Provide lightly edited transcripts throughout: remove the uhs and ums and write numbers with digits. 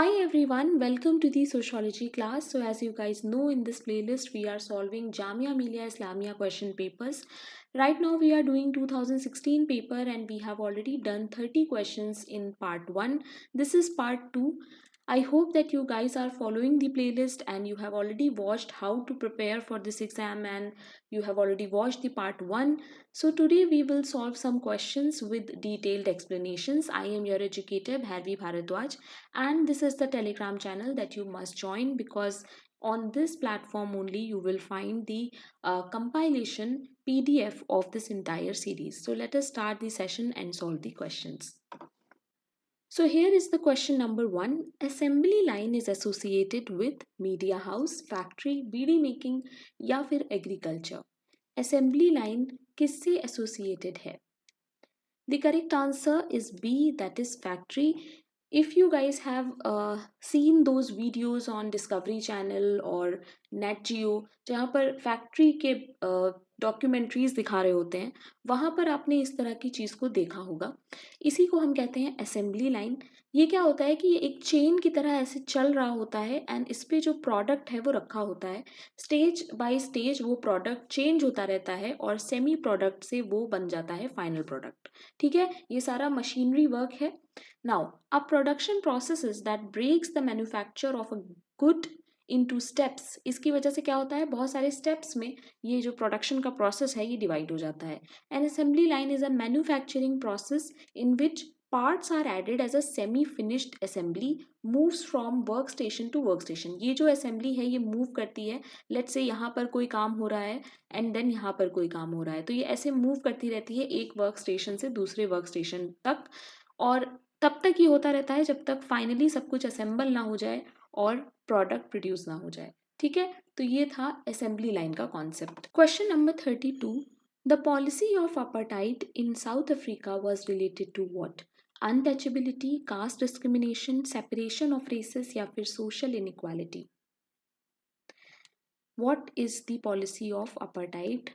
Hi everyone, welcome to the sociology class. So as you guys know, in this playlist we are solving Jamia Millia Islamia question papers. Right now we are doing 2016 paper and we have already done 30 questions in part 1. This is part 2. I hope that you guys are following the playlist and you have already watched how to prepare for this exam and you have already watched the part 1. So today we will solve some questions with detailed explanations. I am your educator Bharvi Bharadwaj, and this is the Telegram channel that you must join, because on this platform only you will find the compilation PDF of this entire series. So let us start the session and solve the questions. So here is the question number 1. Assembly line is associated with media house, factory, bidi making या फिर agriculture. Assembly line किससे associated है? The correct answer is B, that is factory. If you guys have seen those videos on Discovery Channel or Nat Geo जहाँ पर factory के documentaries दिखा रहे होते हैं, वहाँ पर आपने इस तरह की चीज़ को देखा होगा. इसी को हम कहते हैं असेंबली लाइन. ये क्या होता है कि ये एक चेन की तरह ऐसे चल रहा होता है एंड इस पे जो प्रोडक्ट है वो रखा होता है. स्टेज बाय स्टेज वो प्रोडक्ट चेंज होता रहता है और सेमी प्रोडक्ट से वो बन जाता है फाइनल प्रोडक्ट. ठीक है, ये सारा मशीनरी वर्क है. Now a production process that breaks the manufacture of a good into steps. इसकी वजह से क्या होता है, बहुत सारे स्टेप्स में ये जो प्रोडक्शन का प्रोसेस है ये डिवाइड हो जाता है. N assembly line is a manufacturing process in which parts are added as a semi finished assembly moves from workstation to workstation. ये जो assembly है ये move करती है. let's say यहाँ पर कोई काम हो रहा है and then यहाँ पर कोई काम हो रहा है, तो ये ऐसे move करती रहती है एक workstation से दूसरे workstation तक, और तब तक ये होता रहता है जब तक फाइनली सब कुछ असेंबल ना हो जाए और प्रोडक्ट प्रोड्यूस ना हो जाए. ठीक है, तो ये था असेंबली लाइन का concept. Question number 32. The policy of apartheid in South Africa was related to what? Untouchability, caste discrimination, separation of races या फिर social inequality. What is the policy of apartheid?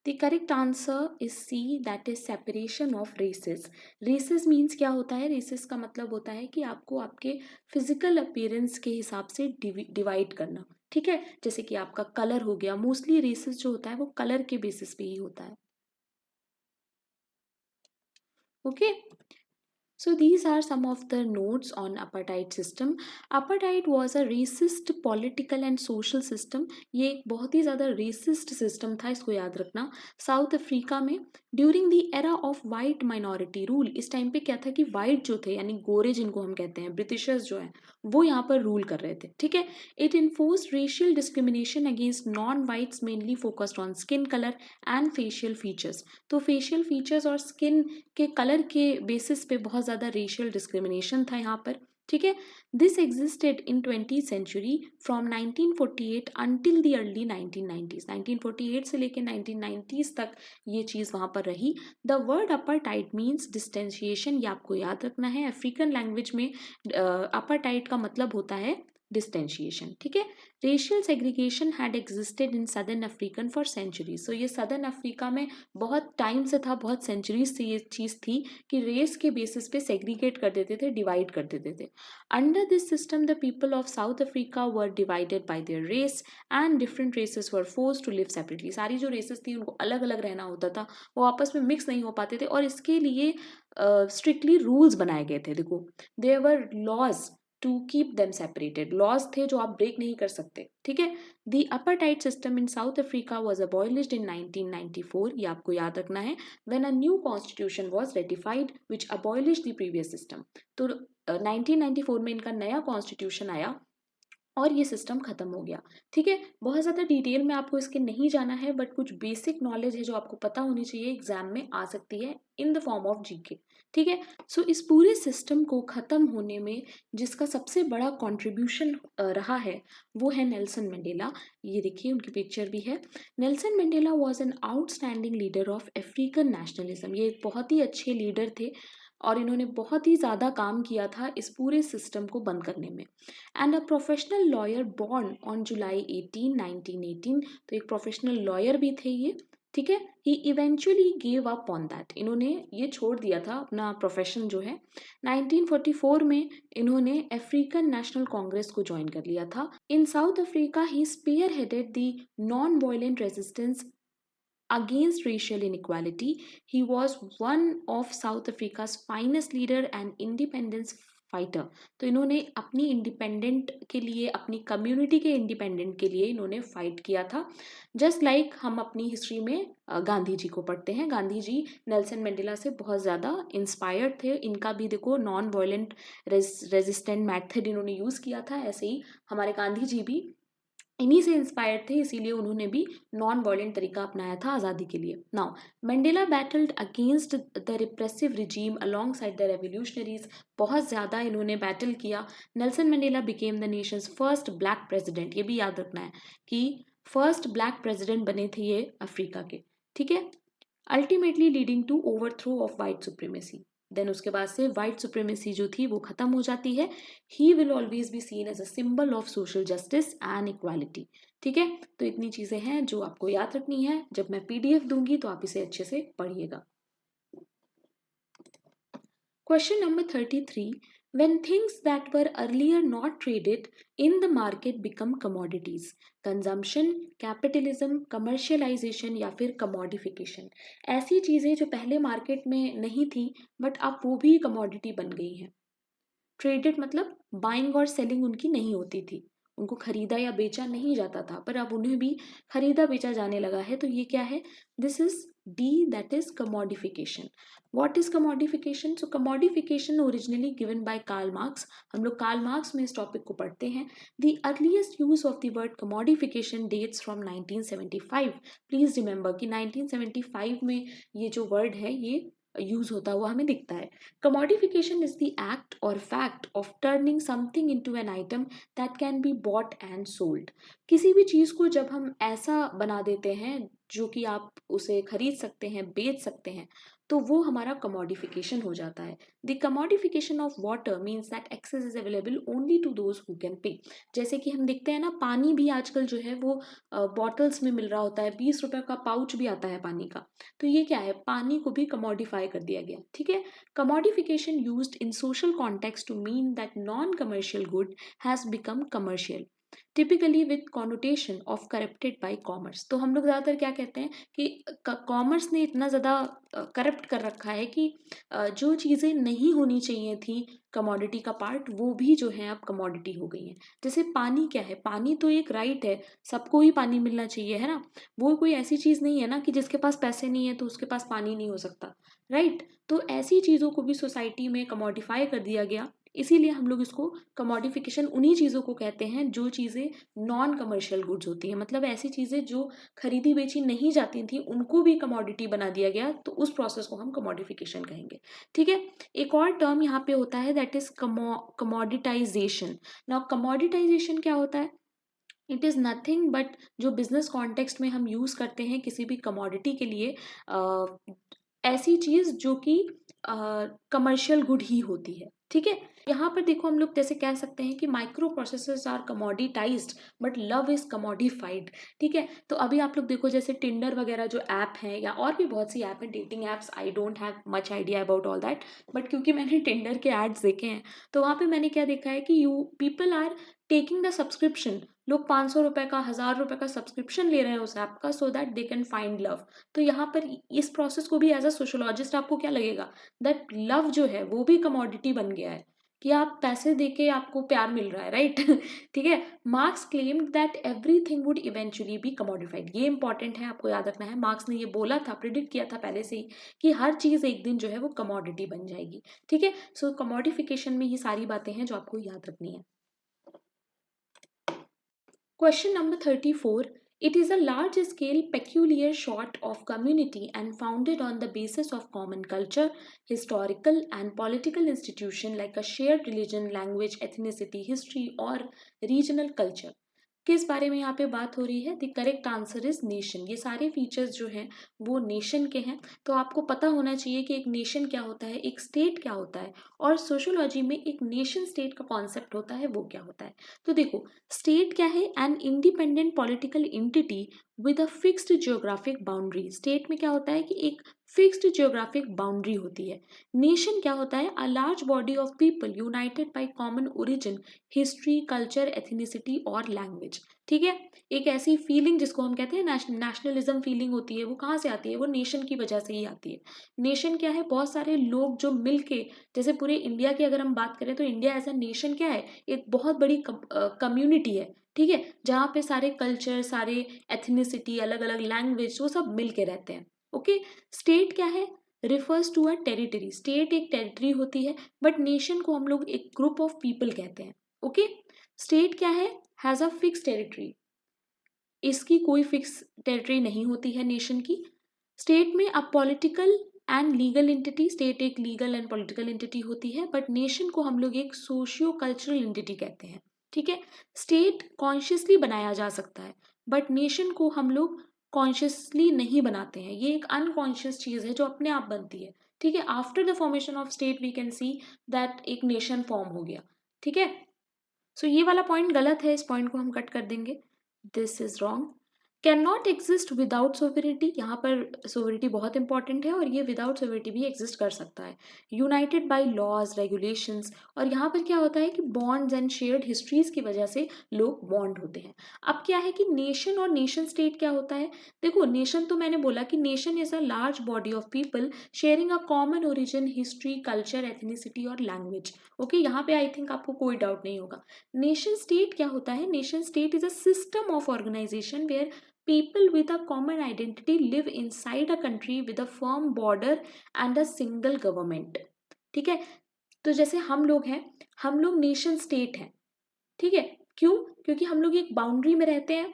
The correct answer is C, that is separation of races. Races means क्या होता है? Races का मतलब होता है कि आपको आपके फिजिकल अपीयरेंस के हिसाब से डिवाइड करना. ठीक है, जैसे कि आपका कलर हो गया. मोस्टली रेसेस जो होता है वो कलर के बेसिस पे ही होता है. Okay, so these are some of the notes on apartheid system. Apartheid was a racist political and social system. ये एक बहुत ही ज़्यादा racist system था, इसको याद रखना. साउथ अफ्रीका में during the era of white minority rule, इस टाइम पे क्या था कि वाइट जो थे यानी गोरे जिनको हम कहते हैं, ब्रिटिशर्स जो हैं, वो यहाँ पर रूल कर रहे थे. ठीक है, it enforced racial discrimination against non whites, mainly focused on skin colour and facial features. तो फेशियल फीचर्स और स्किन के कलर के बेसिस पे बहुत ज़्यादा रेशियल डिस्क्रिमिनेशन था यहाँ पर. ठीक है, this existed in 20th century from 1948 until the early 1990s. 1948 से लेकर 1990s तक ये चीज़ वहाँ पर रही. द वर्ड अपार्टाइड मीन्स डिस्टेंशिएशन, ये आपको याद रखना है. अफ्रीकन लैंग्वेज में अपार्टाइड का मतलब होता है डिस्टेंशिएशन. ठीक है, racial segregation had existed in southern African for centuries. So ये सदर्न अफ्रीका में बहुत टाइम से था, बहुत सेंचुरीज से ये चीज़ थी कि रेस के बेसिस पे सेग्रीगेट कर देते थे, डिवाइड कर देते थे. Under this system the people of South Africa were divided by their race and different races were forced to live separately. सारी जो रेसेस थी उनको अलग अलग रहना होता था, वो आपस में मिक्स नहीं हो पाते थे और इसके लिए स्ट्रिक्टली रूल्स बनाए गए थे. देखो, there were laws to keep them separated. Laws थे जो आप ब्रेक नहीं कर सकते. ठीक है, the apartheid system in South Africa was abolished in 1994. ये आपको याद रखना है. When a new constitution was ratified which abolished the previous system. तो 1994 में इनका नया कॉन्स्टिट्यूशन आया और ये सिस्टम खत्म हो गया. ठीक है, बहुत ज़्यादा डिटेल में आपको इसके नहीं जाना है, बट कुछ बेसिक नॉलेज है जो आपको पता होनी चाहिए, एग्जाम में आ सकती है in the form of GK. ठीक है, सो इस पूरे सिस्टम को ख़त्म होने में जिसका सबसे बड़ा कंट्रीब्यूशन रहा है वो है नेल्सन मंडेला. ये देखिए उनकी पिक्चर भी है. Nelson Mandela was an outstanding leader of African nationalism. ये एक बहुत ही अच्छे लीडर थे और इन्होंने बहुत ही ज़्यादा काम किया था इस पूरे सिस्टम को बंद करने में. And a professional lawyer born on July 18, 1918. तो एक प्रोफेशनल लॉयर भी थे ये ठीक है। He eventually give up on that, इन्होंने ये छोड़ दिया था अपना प्रोफेशन जो है। 1944 में इन्होंने अफ्रीकन नेशनल कांग्रेस को ज्वाइन कर लिया था। In South Africa he spearheaded the non violent resistance against racial inequality. He was one of South Africa's finest leader and independence fighter. तो इन्होंने अपनी इंडिपेंडेंट के लिए, अपनी कम्युनिटी के इंडिपेंडेंट के लिए इन्होंने फाइट किया था। जस्ट लाइक हम अपनी हिस्ट्री में गांधी जी को पढ़ते हैं। गांधी जी नेल्सन मंडेला से बहुत ज़्यादा इंस्पायर्ड थे। इनका भी देखो नॉन वायलेंट रेजिस्टेंट मेथड इन्होंने यूज़ किया था। ऐसे ही हमारे गांधी जी भी इन्हीं से इंस्पायर्ड थे, इसीलिए उन्होंने भी नॉन वायलेंट तरीका अपनाया था आज़ादी के लिए। Now Mandela battled against the repressive regime along side the revolutionaries, बहुत ज़्यादा इन्होंने बैटल किया। Nelson Mandela became the Nations first black president, ये भी याद रखना है कि फर्स्ट ब्लैक प्रेसिडेंट बने थे ये अफ्रीका के, ठीक है। Ultimately leading to overthrow of white supremacy. Then उसके बाद से वाइट सुप्रीमेसी जो थी वो खत्म हो जाती है। He will always be seen as a symbol of social justice and equality. ठीक है, तो इतनी चीजें हैं जो आपको याद रखनी है। जब मैं पीडीएफ दूंगी तो आप इसे अच्छे से पढ़िएगा। Question number 33. When things that were earlier not traded in the market become commodities, consumption, capitalism, commercialization या फिर commodification, ऐसी चीज़ें जो पहले मार्केट में नहीं थी बट अब वो भी कमोडिटी बन गई हैं। ट्रेडेड मतलब बाइंग और सेलिंग उनकी नहीं होती थी, उनको खरीदा या बेचा नहीं जाता था, पर अब उन्हें भी खरीदा बेचा जाने लगा है। तो ये क्या है? This is D, that is commodification. What is commodification? So commodification originally given by Karl Marx. हम लोग कार्ल मार्क्स में इस टॉपिक को पढ़ते हैं। The earliest use of the word commodification dates from 1975। Please remember कि 1975 में ये जो वर्ड है ये यूज होता हुआ हमें दिखता है। Commodification is the act or fact of turning something into an item that can be bought and sold. किसी भी चीज को जब हम ऐसा बना देते हैं जो कि आप उसे खरीद सकते हैं, बेच सकते हैं, तो वो हमारा commodification हो जाता है। The commodification of water means that access is available only to those who can pay. जैसे कि हम देखते हैं ना, पानी भी आजकल जो है वो बॉटल्स में मिल रहा होता है, 20 रुपए का पाउच भी आता है पानी का। तो ये क्या है? पानी को भी कमोडिफाई कर दिया गया, ठीक है। Commodification used in social context to mean that non-commercial good has become commercial, typically with connotation of corrupted by commerce। तो हम लोग ज़्यादातर क्या कहते हैं कि कॉमर्स ने इतना ज़्यादा करप्ट कर रखा है कि जो चीज़ें नहीं होनी चाहिए थी कमोडिटी का पार्ट, वो भी जो है अब कमोडिटी हो गई हैं। जैसे पानी क्या है? पानी तो एक राइट है, सबको ही पानी मिलना चाहिए, है ना। वो कोई ऐसी चीज़ नहीं है ना कि जिसके पास पैसे नहीं है तो उसके पास पानी नहीं हो सकता, राइट। तो ऐसी चीज़ों को भी सोसाइटी में कमोडिफाई कर दिया गया, इसीलिए हम लोग इसको कमोडिफिकेशन उन्हीं चीज़ों को कहते हैं जो चीज़ें नॉन कमर्शियल गुड्स होती हैं। मतलब ऐसी चीज़ें जो खरीदी बेची नहीं जाती थी उनको भी कमोडिटी बना दिया गया, तो उस प्रोसेस को हम कमोडिफिकेशन कहेंगे, ठीक है। एक और टर्म यहाँ पे होता है, दैट इज कमोडिटाइजेशन। नाउ कमोडिटाइजेशन क्या होता है? इट इज़ नथिंग बट जो बिजनेस कॉन्टेक्स्ट में हम यूज़ करते हैं किसी भी कमोडिटी के लिए, ऐसी चीज़ जो कि कमर्शियल गुड ही होती है, ठीक है। यहाँ पर देखो हम लोग जैसे कह सकते हैं कि micro processors are commoditized but love is commodified, ठीक है। तो अभी आप लोग देखो जैसे टिंडर वगैरह जो ऐप है या और भी बहुत सी ऐप हैं, dating apps, I don't have much idea about all that, but क्योंकि मैंने टिंडर के एड्स देखे हैं तो वहाँ पे मैंने क्या देखा है कि you people are taking the subscription. लोग 500 रुपए का, 1000 रुपए का सब्सक्रिप्शन ले रहे हैं उस ऐप का, so that they can find love. तो यहाँ पर इस प्रोसेस को भी एज अ सोशोलॉजिस्ट आपको क्या लगेगा? दैट लव जो है वो भी कमोडिटी बन गया है, कि आप पैसे देके आपको प्यार मिल रहा है, राइट। ठीक है। Marx claimed that everything would eventually be commodified. ये इंपॉर्टेंट है, आपको याद रखना है। मार्क्स ने ये बोला था, प्रिडिक्ट किया था पहले से ही कि हर चीज एक दिन जो है वो कमोडिटी बन जाएगी, ठीक है। सो कमोडिफिकेशन में ये सारी बातें हैं जो आपको याद रखनी है। Question number 34. It is a large scale peculiar sort of community and founded on the basis of common culture, historical and political institution like a shared religion, language, ethnicity, history or regional culture. किस बारे में यहाँ पे बात हो रही है? The correct answer is nation. ये सारे फीचर्स जो हैं वो नेशन के हैं। तो आपको पता होना चाहिए कि एक नेशन क्या होता है, एक स्टेट क्या होता है, और सोशियोलॉजी में एक नेशन स्टेट का कॉन्सेप्ट होता है वो क्या होता है। तो देखो, स्टेट क्या है? An independent political entity with a fixed geographic boundary. State में क्या होता है कि एक फिक्स्ड जियोग्राफिक बाउंड्री होती है। नेशन क्या होता है? A large body of people United by common origin, history, culture, ethnicity और लैंग्वेज। ठीक है, एक ऐसी फीलिंग जिसको हम कहते हैं नेशनलिज्म फीलिंग होती है, वो कहाँ से आती है? वो नेशन की वजह से ही आती है। नेशन क्या है? बहुत सारे लोग जो मिलके, जैसे पूरे इंडिया की अगर हम बात करें तो इंडिया एज अ नेशन क्या है? एक बहुत बड़ी कम्युनिटी है। ठीक है, जहाँ पे सारे कल्चर, सारे एथनिसिटी, अलग अलग लैंग्वेज, वो सब मिल के रहते हैं। ओके, स्टेट क्या है? Refers to a territory. State एक टेरिटरी होती है, बट नेशन को हम लोग एक ग्रुप ऑफ पीपल कहते हैं। ओके, स्टेट क्या है? Has a fix territory. इसकी कोई फिक्स टेरिटरी नहीं होती है नेशन की। स्टेट में अब political and legal entity, state एक लीगल एंड पॉलिटिकल एंटिटी होती है, बट नेशन को हम लोग एक सोशियो कल्चरल एंटिटी कहते हैं। ठीक है, स्टेट कॉन्शियसली बनाया जा सकता है, बट नेशन को हम लोग कॉन्शियसली नहीं बनाते हैं। ये एक अनकॉन्शियस चीज है जो अपने आप बनती है। ठीक है, after the formation of state we can see that एक नेशन फॉर्म हो गया। ठीक है, सो ये वाला पॉइंट गलत है, इस पॉइंट को हम कट कर देंगे। This is wrong. Can not exist without sovereignty. यहाँ पर सोवेरिटी बहुत इंपॉर्टेंट है, और ये विदाउट सोवेरिटी भी एग्जिस्ट कर सकता है। यूनाइटेड बाय लॉज, रेगुलेशंस, और यहाँ पर क्या होता है कि बॉन्ड्स एंड शेयर्ड हिस्ट्रीज की वजह से लोग बॉन्ड होते हैं। अब क्या है कि नेशन और नेशन स्टेट क्या होता है? देखो, नेशन तो मैंने बोला कि nation is a large body of people sharing a common origin, history, culture, ethnicity और लैंग्वेज। ओके, यहाँ पे आई थिंक आपको कोई डाउट नहीं होगा। नेशन स्टेट क्या होता है? Nation state is a system of organization where people with a common identity live inside a country with a firm border and a single government। ठीक है, तो जैसे हम लोग हैं, हम लोग नेशन स्टेट हैं। ठीक है, क्यों? क्योंकि हम लोग एक बाउंड्री में रहते हैं,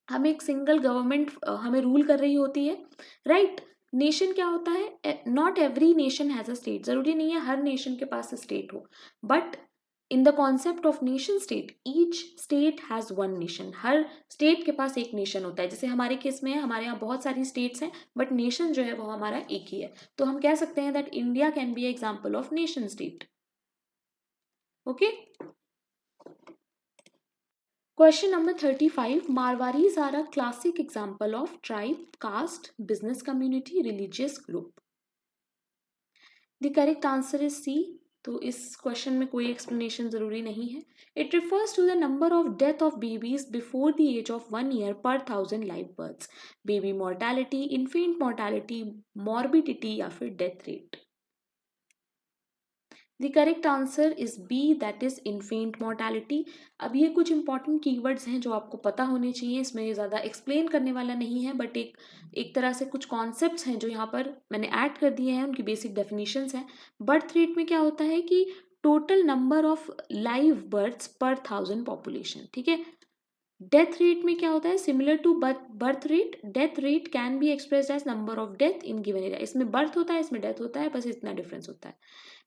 हम एक सिंगल गवर्नमेंट हमें रूल कर रही होती है। राइट, नेशन क्या होता है? Not every nation has a state. जरूरी नहीं है हर नेशन के पास स्टेट हो, but in the concept of nation state each state has one nation. Her state के पास एक नेशन होता है। जैसे हमारे केस में है, हमारे यहाँ बहुत सारी स्टेट्स हैं, बट नेशन जो है वो हमारा एक ही है। तो हम कह सकते हैं that India can be example of nation state. Okay, question number 35. Marwaris are a classic example of tribe, caste, business community, religious group. The correct answer is C. तो इस क्वेश्चन में कोई एक्सप्लेनेशन जरूरी नहीं है। It refers to the number of death of babies before the age of 1 year per 1000 live births. Baby mortality, infant mortality, morbidity या फिर death rate. The correct answer is B, that is infant mortality. अब ये कुछ important keywords हैं जो आपको पता होने चाहिए। इसमें ज़्यादा एक्सप्लेन करने वाला नहीं है, बट एक तरह से कुछ कॉन्सेप्ट्स हैं जो यहाँ पर मैंने ऐड कर दिए हैं, उनकी बेसिक डेफिनेशंस हैं। बर्थ रेट में क्या होता है कि total number of live births per 1000 population. ठीक है, डेथ रेट में क्या होता है? Similar to birth rate, death rate can be expressed as number of death in given area. इसमें बर्थ होता है, इसमें डेथ होता है, बस इतना डिफरेंस होता है।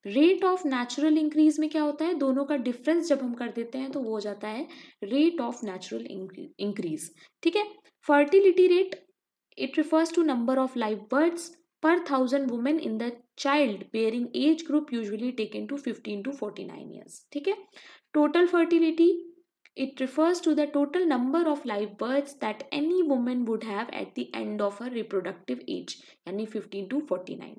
रेट ऑफ नेचुरल इंक्रीज में क्या होता है? दोनों का डिफरेंस जब हम कर देते हैं तो वो हो जाता है रेट ऑफ नेचुरल इंक्रीज। ठीक है, fertility rate, it refers to number of live births per 1000 women in the child bearing age group usually taken to 15 to 49 years। ठीक है, total fertility, it refers to the total number of live births that any woman would have at the end of her reproductive age, यानी 15 to 49।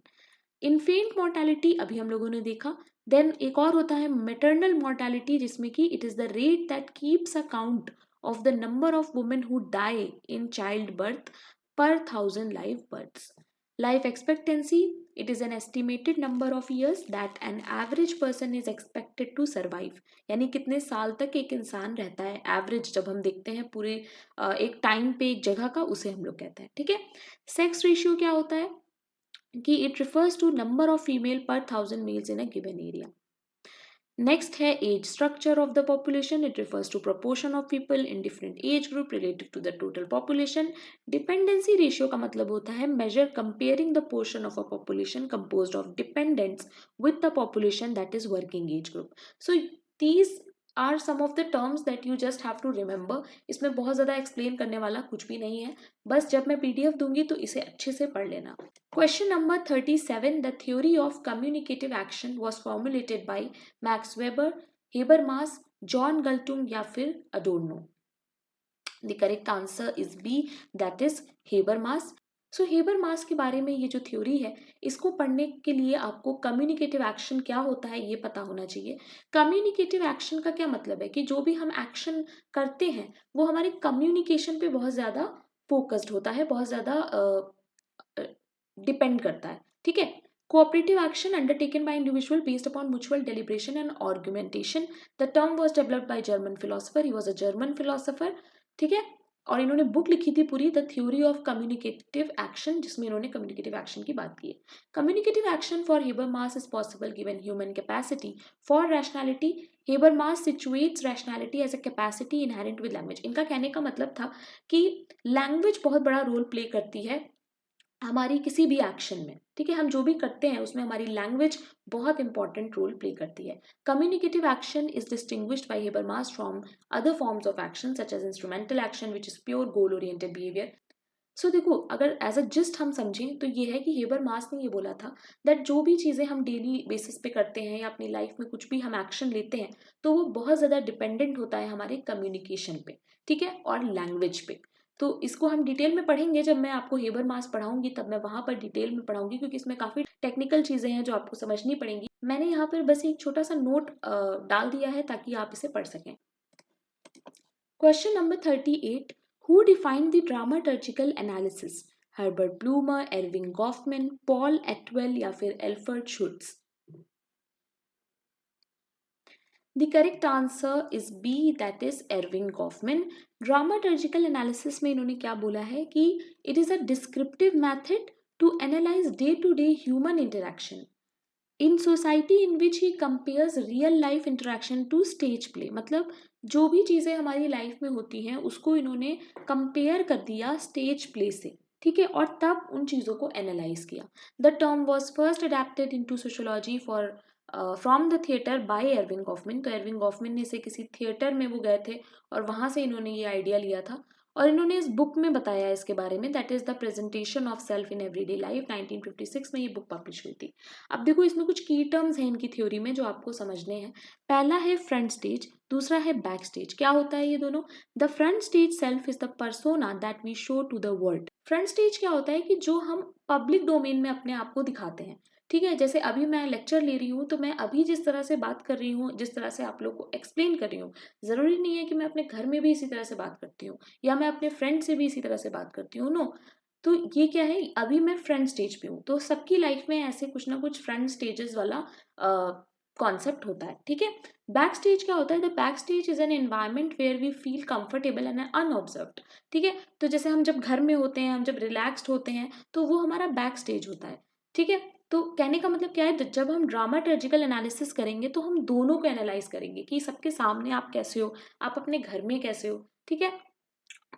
Infant mortality अभी हम लोगों ने देखा। Then एक और होता है मेटर्नल मोर्टालिटी, जिसमें कि it is the rate that keeps a count of the number of women who die in child birth per 1000 live births. Life expectancy, it is an estimated number of years that an average person is expected to survive। यानी कितने साल तक एक इंसान रहता है, average जब हम देखते हैं पूरे एक टाइम पे एक जगह का, उसे हम लोग कहते हैं। ठीक है, सेक्स रेशियो क्या होता है कि it refers to number of female per 1000 males in a given area. Next है age structure of the population, it refers to proportion of people in different age group relative to the total population. Dependency ratio का मतलब होता है measure comparing the portion of a population composed of dependents with the population that is working age group. So these are some of the terms that you just have to remember. इसमें बहुत ज़्यादा explain करने वाला कुछ भी नहीं है, बस जब मैं PDF दूंगी तो इसे अच्छे से पढ़ लेना। Question number 37, the theory of communicative action was formulated by Max Weber, Habermas, John Galtung या फिर Adorno. The correct answer is B, that is Habermas. So Habermas के बारे में ये जो थ्योरी है, इसको पढ़ने के लिए आपको कम्युनिकेटिव एक्शन क्या होता है ये पता होना चाहिए। कम्युनिकेटिव एक्शन का क्या मतलब है कि जो भी हम एक्शन करते हैं वो हमारे कम्युनिकेशन पे बहुत ज़्यादा फोकस्ड होता है, बहुत ज़्यादा डिपेंड करता है, ठीक है। Cooperative action undertaken by individual based upon mutual deliberation and argumentation. The term was developed by German philosopher, he was a German philosopher, ठीक है। और इन्होंने बुक लिखी थी पूरी, the theory of communicative action, जिसमें इन्होंने कम्युनिकेटिव एक्शन की बात की है। Communicative action for Habermas is possible given human capacity for rationality. Habermas situates rationality as a capacity inherent with language. इनका कहने का मतलब था कि लैंग्वेज बहुत बड़ा रोल प्ले करती है हमारी किसी भी एक्शन में, ठीक है। हम जो भी करते हैं उसमें हमारी लैंग्वेज बहुत इंपॉर्टेंट रोल प्ले करती है। Communicative action is distinguished by Habermas from other forms of action such as instrumental action which is pure goal oriented behaviour. So देखो, अगर एज अ जिस्ट हम समझें तो ये है कि हेबरमास ने ये बोला था दैट जो भी चीज़ें हम डेली बेसिस पे करते हैं या अपनी लाइफ में कुछ भी हम एक्शन लेते हैं तो वो बहुत ज़्यादा डिपेंडेंट होता है हमारे कम्युनिकेशन पे, ठीक है, और लैंग्वेज पे। तो इसको हम डिटेल में पढ़ेंगे, जब मैं आपको हेबरमास पढ़ाऊंगी तब मैं वहां पर डिटेल में पढ़ाऊंगी, क्योंकि इसमें काफ़ी टेक्निकल चीज़ें हैं जो आपको समझनी पड़ेंगी। मैंने यहाँ पर बस एक छोटा सा नोट डाल दिया है ताकि आप इसे पढ़ सकें। Question number 38, who defined the dramaturgical analysis? Herbert Blumer, Erving Goffman, Paul Atwell या फिर Alfred Schutz. The correct answer is B, that is Erving Goffman. Dramaturgical analysis में इन्होंने क्या बोला है कि it is a descriptive method to analyze day-to-day human interaction in society in which he compares real life interaction to stage play। मतलब जो भी चीज़ें हमारी लाइफ में होती हैं उसको इन्होंने कंपेयर कर दिया स्टेज प्ले से, ठीक है, और तब उन चीज़ों को एनालाइज किया। The term was first adapted into sociology for from the theatre by Erving Goffman. तो एरविंग गॉफमैन ने इसे किसी थिएटर में वो गए थे और वहाँ से इन्होंने ये आइडिया लिया था और इन्होंने इस बुक में बताया इसके बारे में, that is the presentation of self in everyday life. 1956 में ये बुक पब्लिश हुई थी। अब देखो, इसमें कुछ की टर्म्स हैं इनकी थ्योरी में जो आपको समझने हैं। पहला है फ्रंट स्टेज, दूसरा है बैक स्टेज। क्या होता है ये दोनों? The front stage self is the persona that we show to the world. Front stage क्या होता है कि जो हम पब्लिक डोमेन में अपने आप को दिखाते हैं, ठीक है। जैसे अभी मैं लेक्चर ले रही हूँ तो मैं अभी जिस तरह से बात कर रही हूँ, जिस तरह से आप लोग को एक्सप्लेन कर रही हूँ, ज़रूरी नहीं है कि मैं अपने घर में भी इसी तरह से बात करती हूँ या मैं अपने फ्रेंड से भी इसी तरह से बात करती हूँ, नो। तो ये क्या है, अभी मैं फ्रंट स्टेज पे हूँ, तो सबकी लाइफ में ऐसे कुछ ना कुछ फ्रंट स्टेजेस वाला कॉन्सेप्ट होता है, ठीक है। बैक स्टेज क्या होता है? The back stage is an environment where we feel comfortable and unobserved, ठीक है। तो जैसे हम जब घर में होते हैं, हम जब रिलैक्स्ड होते हैं तो वो हमारा बैक स्टेज होता है, ठीक है। तो कहने का मतलब क्या है, जब हम ड्रामाटर्जिकल एनालिसिस करेंगे तो हम दोनों को एनालाइज करेंगे कि सबके सामने आप कैसे हो, आप अपने घर में कैसे हो, ठीक है।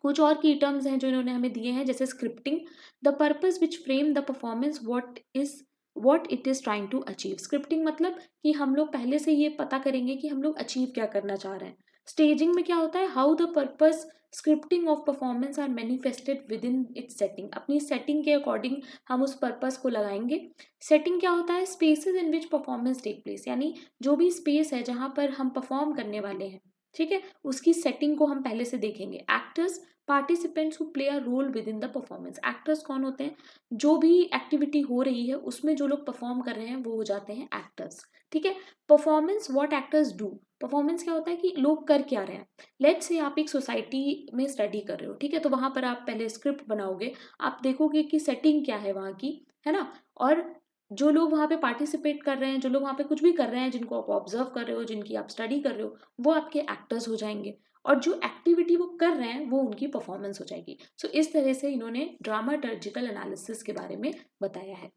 कुछ और की टर्म्स हैं जो इन्होंने हमें दिए हैं, जैसे scripting, the purpose which frame the performance what it is trying to achieve. Scripting मतलब कि हम लोग पहले से ये पता करेंगे कि हम लोग अचीव क्या करना चाह रहे हैं। स्टेजिंग में क्या होता है, how the purpose scripting of performance are manifested within its setting. अपनी सेटिंग के अकॉर्डिंग हम उस पर्पस को लगाएंगे। सेटिंग क्या होता है, spaces in which performance take place, यानी जो भी स्पेस है जहाँ पर हम परफॉर्म करने वाले हैं, ठीक है, उसकी सेटिंग को हम पहले से देखेंगे। Actors, participants who play a role within the performance. Actors कौन होते हैं? जो भी एक्टिविटी हो रही है उसमें जो लोग परफॉर्म कर रहे हैं वो हो जाते हैं एक्टर्स, ठीक है। Performance, what actors do. Performance क्या होता है कि लोग कर क्या रहे हैं। लेट्स से आप एक सोसाइटी में स्टडी कर रहे हो, ठीक है, तो वहां पर आप पहले स्क्रिप्ट बनाओगे, आप देखोगे कि सेटिंग क्या है वहां की, है ना। और जो लोग वहां पे पार्टिसिपेट कर रहे हैं, जो लोग वहां पे कुछ भी कर रहे हैं, जिनको आप ऑब्जर्व कर रहे हो, जिनकी आप स्टडी कर रहे हो, वो आपके एक्टर्स हो जाएंगे और जो एक्टिविटी वो कर रहे हैं वो उनकी परफॉर्मेंस हो जाएगी। सो इस तरह से इन्होंने ड्रामाटर्जिकल एनालिसिस के बारे में बताया है।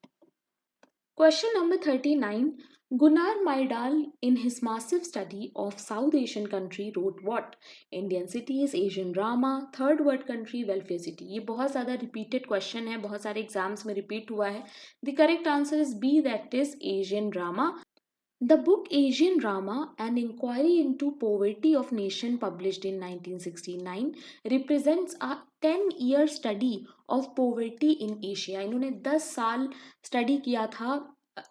Question number 39. Gunnar Myrdal, in his massive study of South Asian country, wrote what? Indian cities, Asian drama, third world country, welfare city. ये बहुत ज़्यादा repeated question है, बहुत सारे exams में repeat हुआ है. The correct answer is B, that is Asian drama. The book Asian Drama, An Inquiry into Poverty of Nation, published in 1969, represents a 10-year study of poverty in Asia. इन्होंने 10 साल study किया था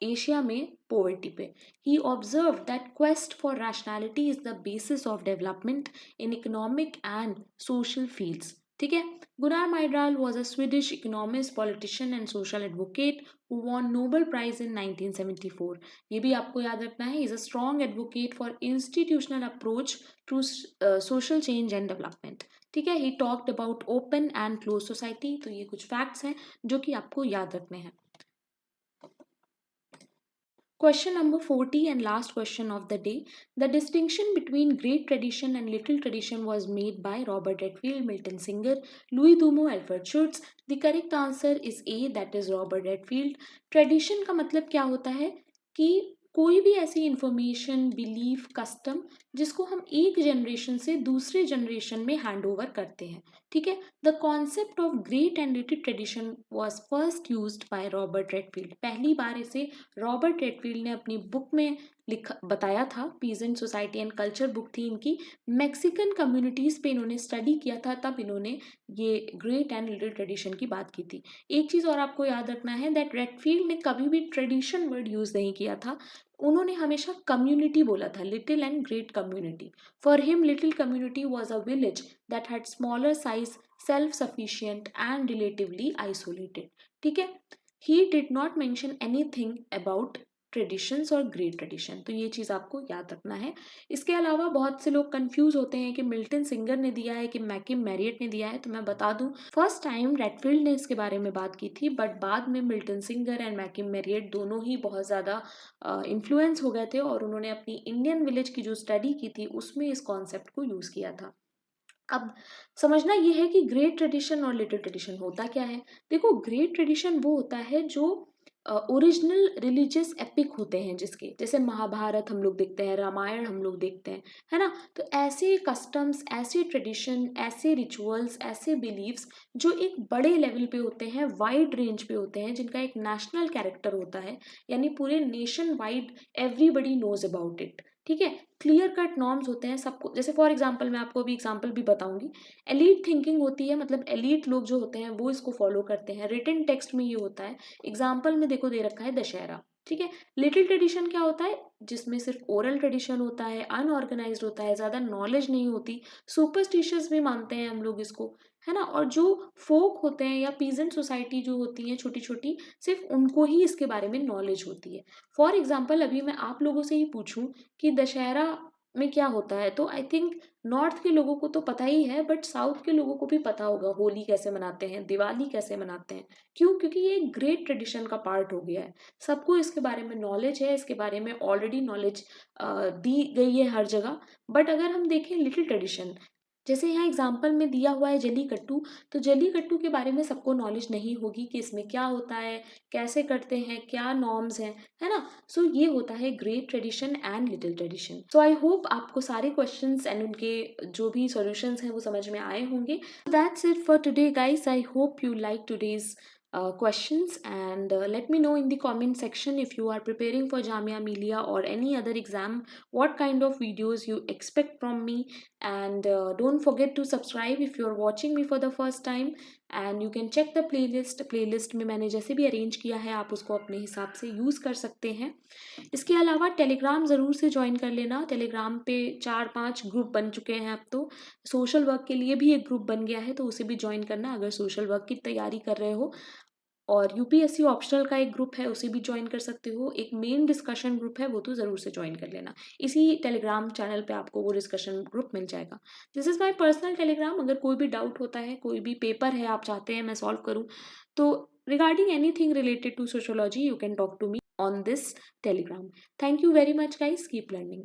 Asia में poverty पे. He observed that quest for rationality is the basis of development in economic and social fields. ठीक है. Gunnar Myrdal was a Swedish economist, politician and social advocate who won Nobel Prize in 1974. ये भी आपको याद रखना है. Is a strong advocate for institutional approach to social change and development. ठीक है. He talked about open and close society. तो ये कुछ फैक्ट्स हैं जो कि आपको याद रखने हैं. Question number 40 and last question of the day. The distinction between great tradition and little tradition was made by Robert Redfield, Milton Singer, Louis Dumo, Alfred Schutz. The correct answer is A, that is Robert Redfield. Tradition का मतलब क्या होता है कि कोई भी ऐसी information, belief, custom जिसको हम एक जनरेशन से दूसरे जनरेशन में हैंड ओवर करते हैं. ठीक है. The concept of great and little tradition was first used by Robert Redfield. पहली बार इसे रॉबर्ट रेडफील्ड ने अपनी बुक में बताया था. Peasant society and culture book थी इनकी. मैक्सिकन कम्युनिटीज पे इन्होंने स्टडी किया था, तब इन्होंने ये ग्रेट एंड लिटिल ट्रेडिशन की बात की थी. एक चीज और आपको याद रखना है, दैट रेडफील्ड ने कभी भी ट्रेडिशन वर्ड यूज नहीं किया था. उन्होंने हमेशा कम्युनिटी बोला था, little and great community. For him little community was a village that had smaller size, self sufficient and relatively isolated. ठीक है. He did not mention anything about traditions और ग्रेट ट्रेडिशन. तो ये चीज़ आपको याद रखना है. इसके अलावा बहुत से लोग कंफ्यूज होते हैं कि मिल्टन सिंगर ने दिया है कि मैकिम मैरियट ने दिया है. तो मैं बता दूं, फर्स्ट टाइम रेडफील्ड ने इसके बारे में बात की थी, बट बाद में मिल्टन सिंगर एंड मैकिम मैरियट दोनों ही बहुत ज़्यादा इन्फ्लुएंस हो गए थे और उन्होंने अपनी इंडियन विलेज की जो स्टडी की थी उसमें इस कॉन्सेप्ट को यूज़ किया था. अब समझना ये है कि ग्रेट ट्रेडिशन और लिटिल ट्रेडिशन होता क्या है. देखो, ग्रेट ट्रेडिशन वो होता है जो ओरिजिनल रिलीजियस एपिक होते हैं, जिसके जैसे महाभारत हम लोग देखते हैं, रामायण हम लोग देखते हैं, है ना. तो ऐसे कस्टम्स, ऐसे ट्रेडिशन, ऐसे रिचुअल्स, ऐसे बिलीव्स जो एक बड़े लेवल पे होते हैं, वाइड रेंज पे होते हैं, जिनका एक नेशनल कैरेक्टर होता है, यानी पूरे nationwide everybody knows about it. ठीक है. क्लियर कट नॉर्म्स होते हैं सबको. जैसे फॉर एग्जांपल मैं आपको अभी एग्जांपल भी बताऊंगी. एलीट थिंकिंग होती है, मतलब एलीट लोग जो होते हैं वो इसको फॉलो करते हैं. रिटन टेक्स्ट में ये होता है. एग्जांपल में देखो दे रखा है दशहरा. ठीक है. लिटिल ट्रेडिशन क्या होता है, जिसमें सिर्फ ओरल ट्रेडिशन होता है, अनऑर्गेनाइज्ड होता है, ज़्यादा नॉलेज नहीं होती, सुपरस्टिशियस भी मानते हैं हम लोग इसको, है ना. और जो फोक होते हैं या पीजेंट सोसाइटी जो होती हैं छोटी छोटी, सिर्फ उनको ही इसके बारे में नॉलेज होती है. फॉर एग्जाम्पल अभी मैं आप लोगों से ही पूछूं कि दशहरा में क्या होता है, तो आई थिंक नॉर्थ के लोगों को तो पता ही है, बट साउथ के लोगों को भी पता होगा होली कैसे मनाते हैं, दिवाली कैसे मनाते हैं. क्यों? क्योंकि ये एक ग्रेट ट्रेडिशन का पार्ट हो गया है. सबको इसके बारे में नॉलेज है, इसके बारे में ऑलरेडी नॉलेज दी गई है हर जगह. बट अगर हम देखें लिटिल ट्रेडिशन, जैसे यहाँ एग्जाम्पल में दिया हुआ है जल्लीकट्टू, तो जल्लीकट्टू के बारे में सबको नॉलेज नहीं होगी कि इसमें क्या होता है, कैसे करते हैं, क्या नॉर्म्स हैं, है ना. सो ये होता है great tradition and little tradition. So I hope आपको सारे क्वेश्चंस एंड उनके जो भी सॉल्यूशंस हैं वो समझ में आए होंगे. That's it for today guys. I hope you like today's questions, and let me know in the comment section if you are preparing for Jamia Millia or any other exam, what kind of videos you expect from me. And don't forget to subscribe if you are watching me for the first time, and you can check the playlist में मैंने जैसे भी arrange किया है आप उसको अपने हिसाब से यूज़ कर सकते हैं. इसके अलावा टेलीग्राम ज़रूर से ज्वाइन कर लेना. टेलीग्राम पे 4-5 ग्रुप बन चुके हैं अब तो. सोशल वर्क के लिए भी एक ग्रुप बन गया है, तो उसे भी ज्वाइन करना अगर सोशल वर्क की तैयारी कर रहे हो. और यूपीएससी ऑप्शनल का एक ग्रुप है, उसे भी ज्वाइन कर सकते हो. एक मेन डिस्कशन ग्रुप है, वो तो ज़रूर से ज्वाइन कर लेना. इसी टेलीग्राम चैनल पे आपको वो डिस्कशन ग्रुप मिल जाएगा. This is my personal Telegram. अगर कोई भी डाउट होता है, कोई भी पेपर है आप चाहते हैं मैं सॉल्व करूँ, तो regarding anything related to sociology, you can talk to me on this Telegram. Thank you very much guys. Keep learning.